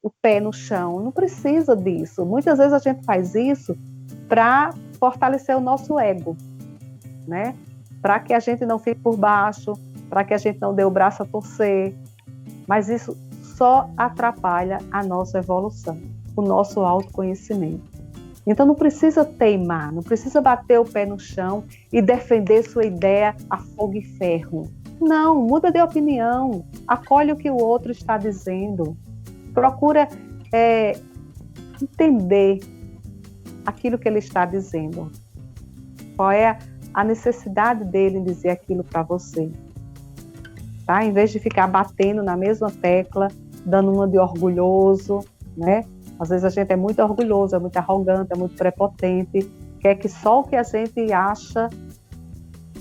Speaker 2: o pé no chão. Não precisa disso. Muitas vezes a gente faz isso para fortalecer o nosso ego, né? Para que a gente não fique por baixo, para que a gente não dê o braço a torcer. Mas isso só atrapalha a nossa evolução, o nosso autoconhecimento. Então não precisa teimar, não precisa bater o pé no chão e defender sua ideia a fogo e ferro. Não, muda de opinião, acolhe o que o outro está dizendo, procura entender aquilo que ele está dizendo. Qual é a necessidade dele em dizer aquilo para você? Tá? Em vez de ficar batendo na mesma tecla, dando uma de orgulhoso, né? Às vezes a gente é muito orgulhoso, é muito arrogante, é muito prepotente, quer que só o que a gente acha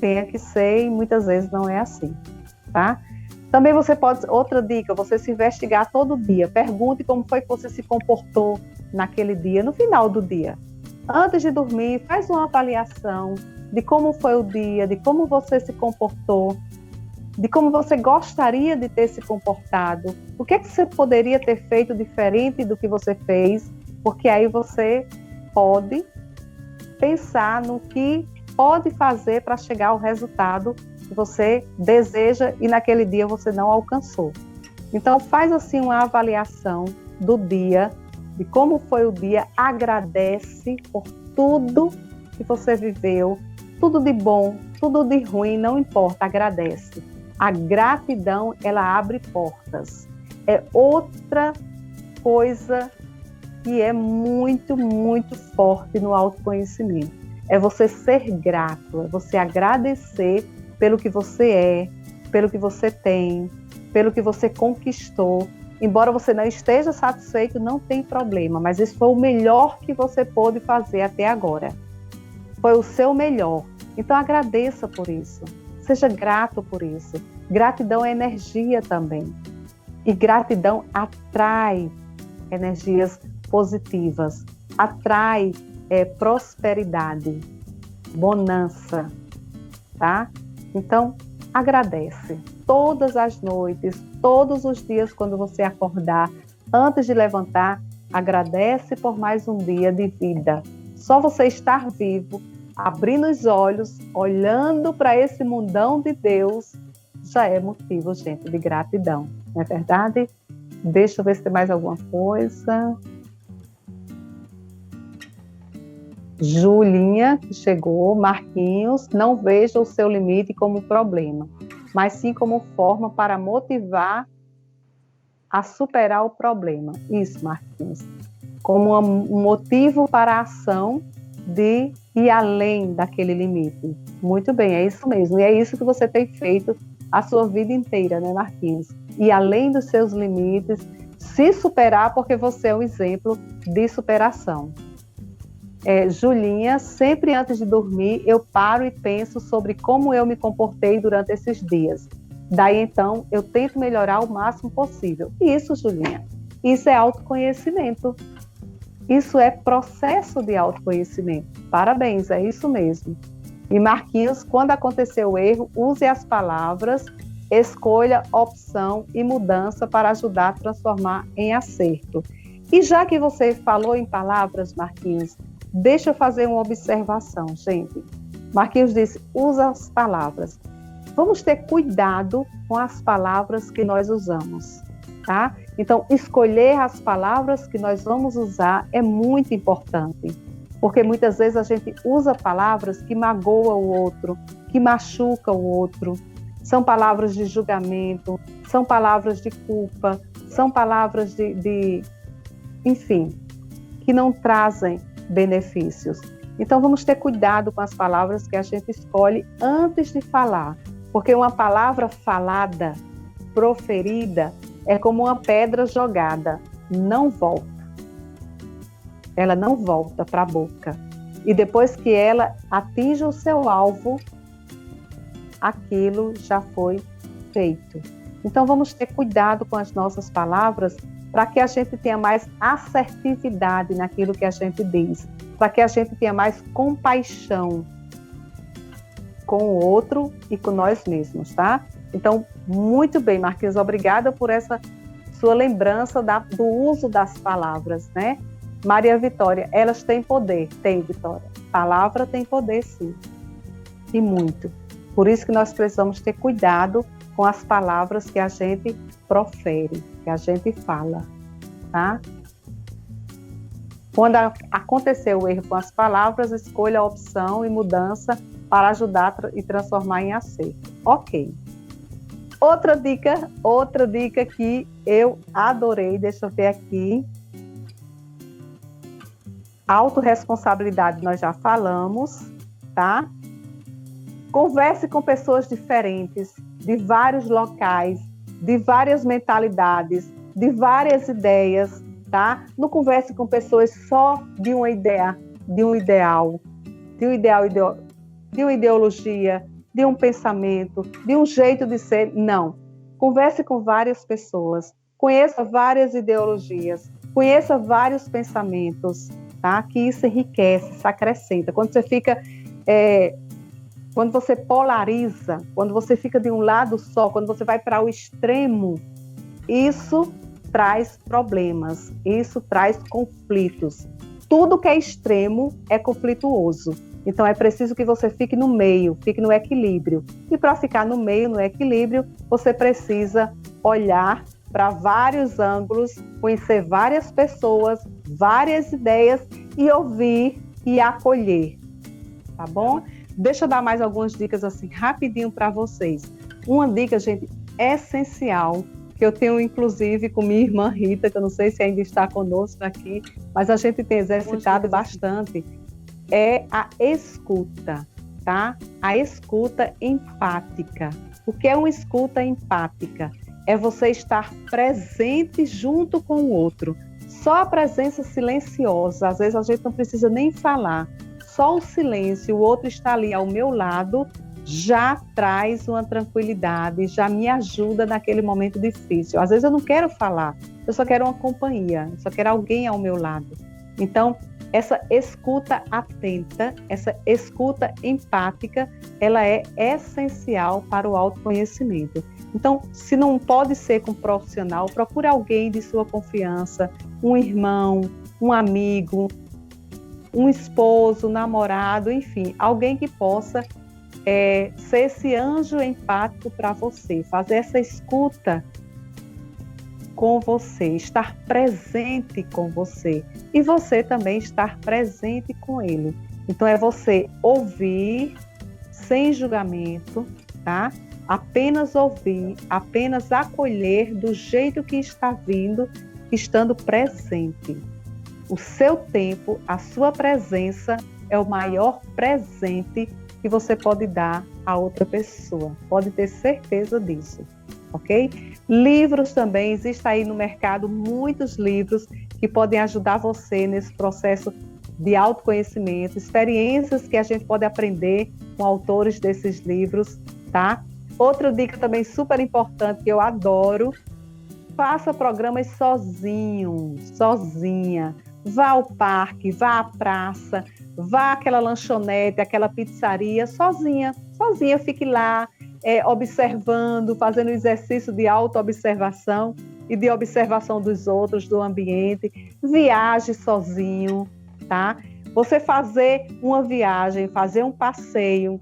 Speaker 2: tenha que ser, e muitas vezes não é assim, tá? Também você pode, outra dica, você se investigar todo dia, pergunte como foi que você se comportou naquele dia, no final do dia. Antes de dormir, faz uma avaliação de como foi o dia, de como você se comportou, de como você gostaria de ter se comportado, o que é que você poderia ter feito diferente do que você fez, porque aí você pode pensar no que pode fazer para chegar ao resultado que você deseja e naquele dia você não alcançou. Então faz assim uma avaliação do dia, de como foi o dia, agradece por tudo que você viveu, tudo de bom, tudo de ruim, não importa, agradece. A gratidão, ela abre portas. É outra coisa que é muito, muito forte no autoconhecimento. É você ser grato, é você agradecer pelo que você é, pelo que você tem, pelo que você conquistou. Embora você não esteja satisfeito, não tem problema, mas isso foi o melhor que você pôde fazer até agora. Foi o seu melhor. Então agradeça por isso. Seja grato por isso. Gratidão é energia também. E gratidão atrai energias positivas, atrai prosperidade, bonança, tá? Então, agradece. Todas as noites, todos os dias, quando você acordar, antes de levantar, agradece por mais um dia de vida. Só você estar vivo, abrindo os olhos, olhando para esse mundão de Deus, já é motivo, gente, de gratidão. Não é verdade? Deixa eu ver se tem mais alguma coisa. Julinha, que chegou. Marquinhos, não veja o seu limite como problema, mas sim como forma para motivar a superar o problema. Isso, Marquinhos. Como um motivo para a ação de ir além daquele limite. Muito bem, é isso mesmo. E é isso que você tem feito a sua vida inteira, né, Marquinhos? E além dos seus limites, se superar, porque você é um exemplo de superação. Julinha, sempre antes de dormir, eu paro e penso sobre como eu me comportei durante esses dias. Daí, então, eu tento melhorar o máximo possível. Isso, Julinha, isso é autoconhecimento. Isso é processo de autoconhecimento. Parabéns, é isso mesmo. E Marquinhos, quando acontecer o erro, use as palavras, escolha opção e mudança para ajudar a transformar em acerto. E já que você falou em palavras, Marquinhos, deixa eu fazer uma observação, gente. Marquinhos disse, usa as palavras. Vamos ter cuidado com as palavras que nós usamos, tá? Então, escolher as palavras que nós vamos usar é muito importante, porque muitas vezes a gente usa palavras que magoam o outro, que machucam o outro. São palavras de julgamento, são palavras de culpa, são palavras enfim, que não trazem benefícios. Então vamos ter cuidado com as palavras que a gente escolhe antes de falar, porque uma palavra falada, proferida, é como uma pedra jogada, não volta. Ela não volta para a boca. E depois que ela atinge o seu alvo, aquilo já foi feito. Então vamos ter cuidado com as nossas palavras para que a gente tenha mais assertividade naquilo que a gente diz, para que a gente tenha mais compaixão com o outro e com nós mesmos, tá? Então, muito bem, Marquinhos, obrigada por essa sua lembrança do uso das palavras, né? Maria Vitória, elas têm poder. Tem, Vitória. Palavra tem poder, sim. E muito. Por isso que nós precisamos ter cuidado com as palavras que a gente profere, que a gente fala, tá? Quando acontecer o erro com as palavras, escolha a opção e mudança para ajudar e transformar em acerto. Ok. Outra dica que eu adorei, deixa eu ver aqui. Autorresponsabilidade nós já falamos, tá? Converse com pessoas diferentes, de vários locais, de várias mentalidades, de várias ideias, tá? Não converse com pessoas só de uma ideia, de uma ideologia, de um pensamento, de um jeito de ser. Não. Converse com várias pessoas, conheça várias ideologias, conheça vários pensamentos, tá? Que isso enriquece, isso acrescenta. Quando você fica, quando você polariza, quando você fica de um lado só, quando você vai para o extremo, isso traz problemas, isso traz conflitos. Tudo que é extremo é conflituoso. Então, é preciso que você fique no meio, fique no equilíbrio. E para ficar no meio, no equilíbrio, você precisa olhar para vários ângulos, conhecer várias pessoas, várias ideias e ouvir e acolher. Tá bom? Deixa eu dar mais algumas dicas assim, rapidinho para vocês. Uma dica, gente, essencial, que eu tenho inclusive com minha irmã Rita, que eu não sei se ainda está conosco aqui, mas a gente tem exercitado bastante, é a escuta, tá? A escuta empática. O que é uma escuta empática? É você estar presente junto com o outro. Só a presença silenciosa, às vezes a gente não precisa nem falar, só o silêncio, o outro está ali ao meu lado, já traz uma tranquilidade, já me ajuda naquele momento difícil. Às vezes eu não quero falar, eu só quero uma companhia, eu só quero alguém ao meu lado. Então, essa escuta atenta, essa escuta empática, ela é essencial para o autoconhecimento. Então, se não pode ser com um profissional, procure alguém de sua confiança, um irmão, um amigo, um esposo, um namorado, enfim, alguém que possa ser esse anjo empático para você, fazer essa escuta com você, estar presente com você e você também estar presente com ele. Então é você ouvir sem julgamento, tá? Apenas ouvir, apenas acolher do jeito que está vindo, estando presente. O seu tempo, a sua presença é o maior presente que você pode dar a outra pessoa. Pode ter certeza disso, ok? Livros também, existem aí no mercado muitos livros que podem ajudar você nesse processo de autoconhecimento, experiências que a gente pode aprender com autores desses livros, tá? Outra dica também super importante que eu adoro, faça programas sozinho, sozinha. Vá ao parque, vá à praça, vá àquela lanchonete, àquela pizzaria, sozinha, fique lá, observando, fazendo exercício de autoobservação e de observação dos outros, do ambiente. Viaje sozinho, tá? Você fazer uma viagem, fazer um passeio,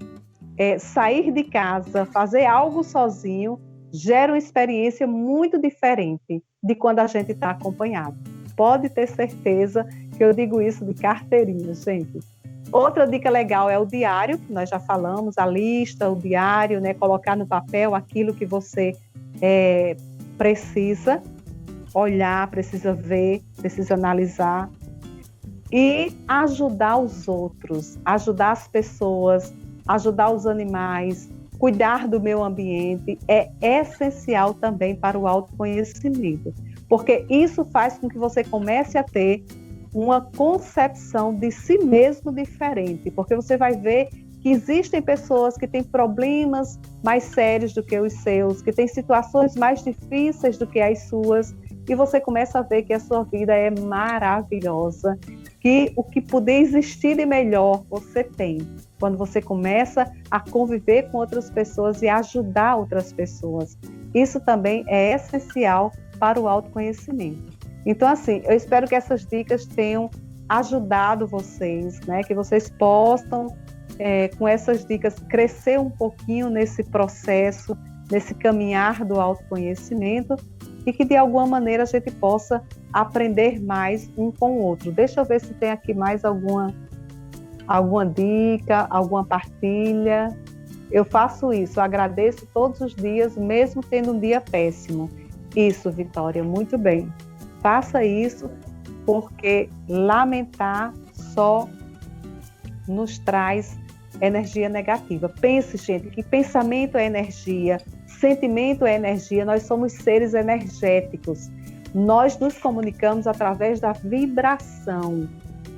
Speaker 2: sair de casa, fazer algo sozinho, gera uma experiência muito diferente de quando a gente está acompanhado. Pode ter certeza que eu digo isso de carteirinha, gente. Outra dica legal é o diário, que nós já falamos, a lista, o diário, né? Colocar no papel aquilo que você precisa olhar, precisa ver, precisa analisar. E ajudar os outros, ajudar as pessoas, ajudar os animais, cuidar do meio ambiente é essencial também para o autoconhecimento, porque isso faz com que você comece a ter uma concepção de si mesmo diferente, porque você vai ver que existem pessoas que têm problemas mais sérios do que os seus, que têm situações mais difíceis do que as suas, e você começa a ver que a sua vida é maravilhosa, que o que puder existir de melhor você tem, quando você começa a conviver com outras pessoas e ajudar outras pessoas. Isso também é essencial para o autoconhecimento. Então, assim, eu espero que essas dicas tenham ajudado vocês, né? Que vocês possam, com essas dicas, crescer um pouquinho nesse processo, nesse caminhar do autoconhecimento, e que de alguma maneira a gente possa aprender mais um com o outro. Deixa eu ver se tem aqui mais alguma dica, alguma partilha. Eu faço isso, eu agradeço todos os dias, mesmo tendo um dia péssimo. Isso, Vitória, muito bem. Faça isso, porque lamentar só nos traz energia negativa. Pense, gente, que pensamento é energia, sentimento é energia, nós somos seres energéticos. Nós nos comunicamos através da vibração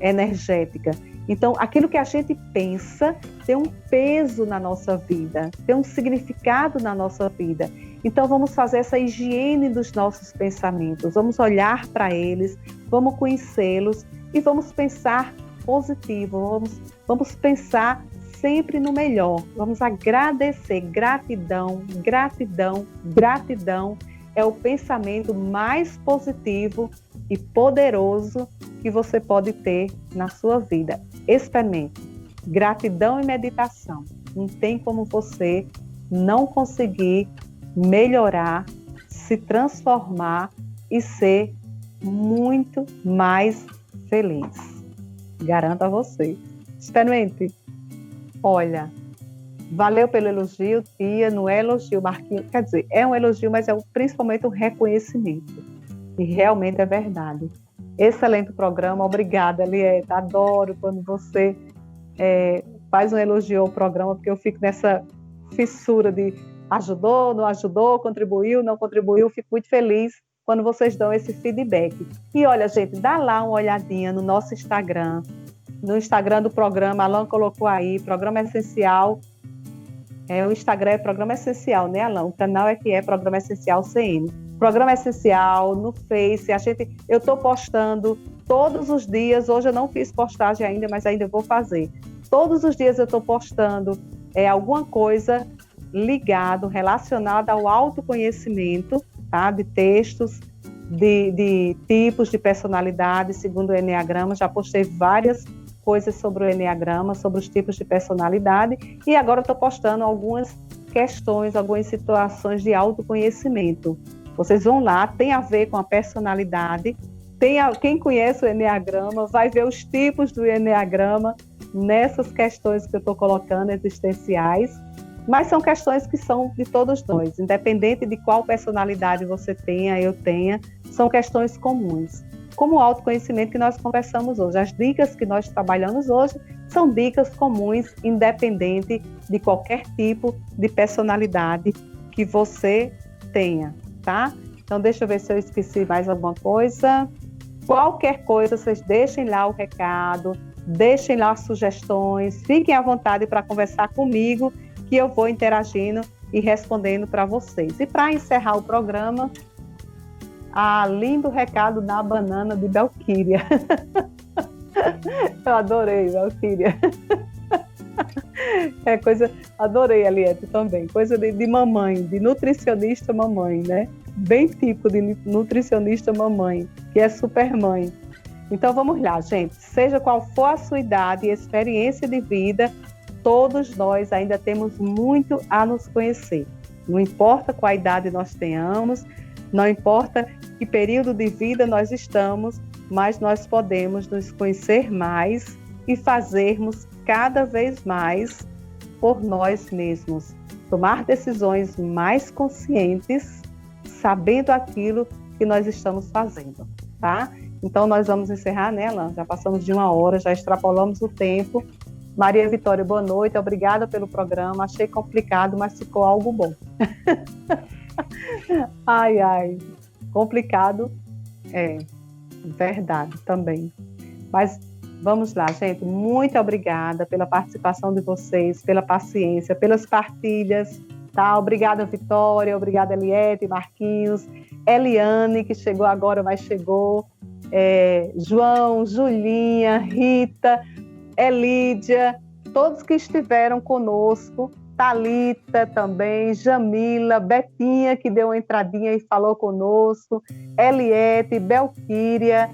Speaker 2: energética. Então, aquilo que a gente pensa tem um peso na nossa vida, tem um significado na nossa vida. Então, vamos fazer essa higiene dos nossos pensamentos, vamos olhar para eles, vamos conhecê-los e vamos pensar positivo, vamos pensar sempre no melhor, vamos agradecer. Gratidão, gratidão, gratidão é o pensamento mais positivo e poderoso que você pode ter na sua vida. Experimente. Gratidão e meditação. Não tem como você não conseguir melhorar, se transformar e ser muito mais feliz. Garanto a você. Experimente. Olha, valeu pelo elogio, tia. Não é elogio, Marquinhos. Quer dizer, é um elogio, mas é principalmente um reconhecimento. E realmente é verdade. Excelente programa. Obrigada, Eliette. Adoro quando você faz um elogio ao programa, porque eu fico nessa fissura de ajudou, não ajudou, contribuiu, não contribuiu. Fico muito feliz quando vocês dão esse feedback. E olha, gente, dá lá uma olhadinha no nosso Instagram, no Instagram do programa. Alan colocou aí, Programa Essencial. O Instagram é Programa Essencial, né, Alan? O canal é Programa Essencial CN. Programa Essencial, no Face. Eu estou postando todos os dias. Hoje eu não fiz postagem ainda, mas ainda vou fazer. Todos os dias eu estou postando alguma coisa relacionada ao autoconhecimento, tá? De textos, de tipos de personalidade, segundo o Eneagrama. Já postei várias coisas sobre o Eneagrama, sobre os tipos de personalidade, e agora estou postando algumas questões, algumas situações de autoconhecimento. Vocês vão lá, tem a ver com a personalidade. Quem conhece o Eneagrama vai ver os tipos do Eneagrama nessas questões que eu estou colocando, existenciais, mas são questões que são de todos nós, independente de qual personalidade você tenha, eu tenha, são questões comuns. Como o autoconhecimento que nós conversamos hoje, as dicas que nós trabalhamos hoje são dicas comuns, independente de qualquer tipo de personalidade que você tenha, tá? Então, deixa eu ver se eu esqueci mais alguma coisa. Qualquer coisa, vocês deixem lá o recado, deixem lá sugestões, fiquem à vontade para conversar comigo, que eu vou interagindo e respondendo para vocês. E para encerrar o programa, lindo recado na banana de Belquíria. Eu adorei, Belquíria. Adorei, Eliette, também. Coisa de mamãe, de nutricionista mamãe, né? Bem tipo de nutricionista mamãe, que é super mãe. Então vamos lá, gente. Seja qual for a sua idade e experiência de vida, todos nós ainda temos muito a nos conhecer. Não importa qual idade nós tenhamos, não importa que período de vida nós estamos, mas nós podemos nos conhecer mais e fazermos cada vez mais por nós mesmos. Tomar decisões mais conscientes, sabendo aquilo que nós estamos fazendo, tá? Então nós vamos encerrar, né, Alan? Já passamos de 1 hora, já extrapolamos o tempo. Maria Vitória, boa noite, obrigada pelo programa. Achei complicado, mas ficou algo bom. Ai, complicado, verdade também. Mas vamos lá, gente, muito obrigada pela participação de vocês, pela paciência, pelas partilhas. Tá? Obrigada, Vitória, obrigada, Eliette, Marquinhos, Eliane, que chegou agora, mas chegou, João, Julinha, Rita, Elídia, todos que estiveram conosco, Thalita também, Jamila, Betinha, que deu uma entradinha e falou conosco, Eliette, Belquíria,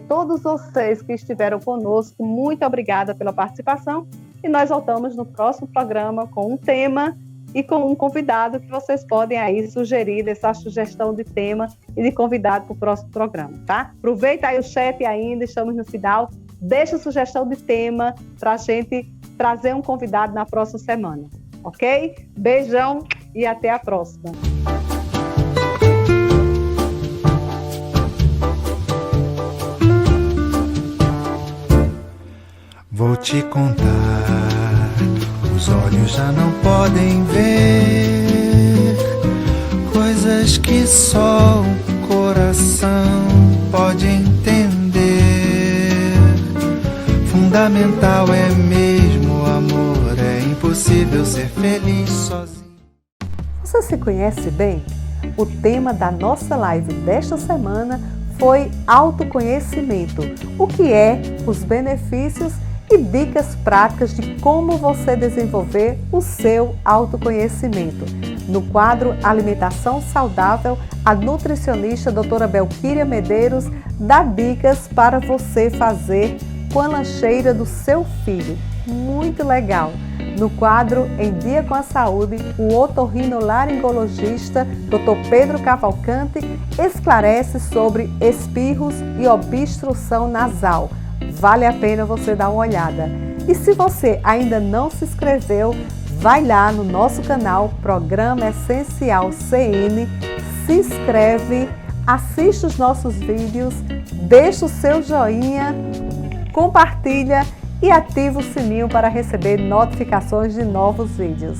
Speaker 2: todos vocês que estiveram conosco, muito obrigada pela participação, e nós voltamos no próximo programa com um tema e com um convidado que vocês podem aí sugerir essa sugestão de tema e de convidado para o próximo programa, tá? Aproveita aí o chat ainda, estamos no final, deixa sugestão de tema para a gente trazer um convidado na próxima semana, ok? Beijão e até a próxima.
Speaker 1: Vou te contar, os olhos já não podem ver coisas que só o coração pode entender. Fundamental é mesmo o amor, é impossível ser feliz sozinho.
Speaker 2: Você se conhece bem? O tema da nossa live desta semana foi autoconhecimento. O que é, os benefícios e dicas práticas de como você desenvolver o seu autoconhecimento. No quadro Alimentação Saudável, a nutricionista doutora Belquíria Medeiros dá dicas para você fazer com a lancheira do seu filho. Muito legal! No quadro Em Dia com a Saúde, o otorrinolaringologista Dr. Pedro Cavalcante esclarece sobre espirros e obstrução nasal. Vale a pena você dar uma olhada. E se você ainda não se inscreveu, vai lá no nosso canal Programa Essencial CN, se inscreve, assiste os nossos vídeos, deixa o seu joinha, compartilha e ativa o sininho para receber notificações de novos vídeos.